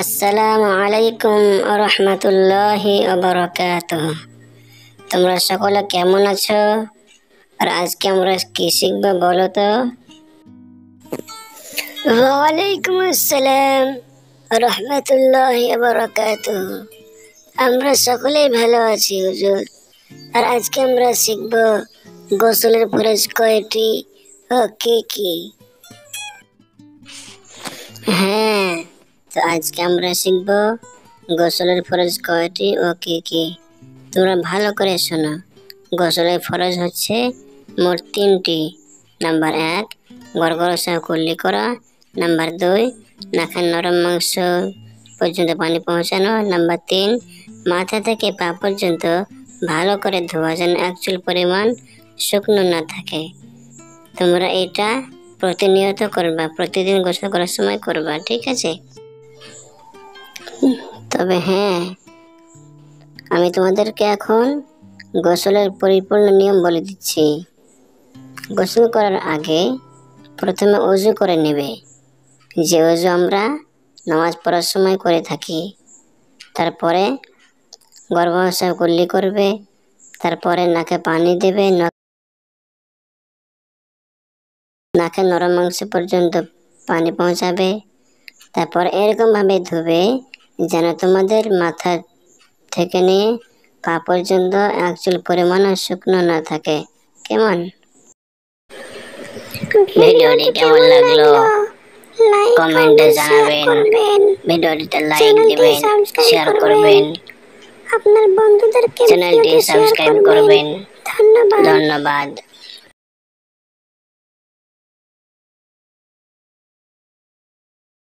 আসসালামু আলাইকুম রহমতুল্লাহি ওয়া তোমরা সকলে কেমন আছো? আর আজকে আমরা কি শিখবো বলো তো? ওয়ালাইকুম আসসালাম রহমতুল্লাহি ওয়া আমরা সকলেই ভালো আছি হুজুর। আর আজকে আমরা শিখবো গোসলের ফরজ কয়টি ও কি কি। হ্যাঁ, তো আজকে আমরা শিখবো গোসলের ফরজ কয়টি ও কি কি। তোমরা ভালো করে শোনো। গোসলের ফরজ হচ্ছে মোট 3টি। নাম্বার 1, গড়গড় কুল্লি করা। নাম্বার 2, নাকের নরম মাংস পর্যন্ত পানি পৌঁছানো। নাম্বার 3, মাথা থেকে পা পর্যন্ত ভালো করে ধোয়া, যেন এক চুল পরিমাণ শুকনো না থাকে। তোমরা এটা প্রতিনিয়ত করবা, প্রতিদিন গোসল করার সময় করবা, ঠিক আছে? তবে হ্যাঁ, আমি তোমাদেরকে এখন গোসলের পরিপূর্ণ নিয়ম বলে দিচ্ছি। গোসল করার আগে প্রথমে ওযু করে নেবে, যে ওযু আমরা নামাজ পড়ার সময় করে থাকি। তারপরে গর্ভাবস্থায় কুল্লি করবে। তারপরে নাকে পানি দেবে, নাকের নরম মাংস পর্যন্ত পানি পৌঁছাবে। তারপর এরকম ভাবে ধুবে যেন তোমাদের মাথা থেকে নিয়ে পা পর্যন্ত এক চুল পরিমাণ শুকনো না থাকে। কেমন? ভিডিওটি কেমন লাগলো কমেন্টে জানাবেন। ভিডিওটিতে লাইক দিবেন, শেয়ার করবেন, আপনার বন্ধুদেরকে চ্যানেলটি সাবস্ক্রাইব করবেন। ধন্যবাদ।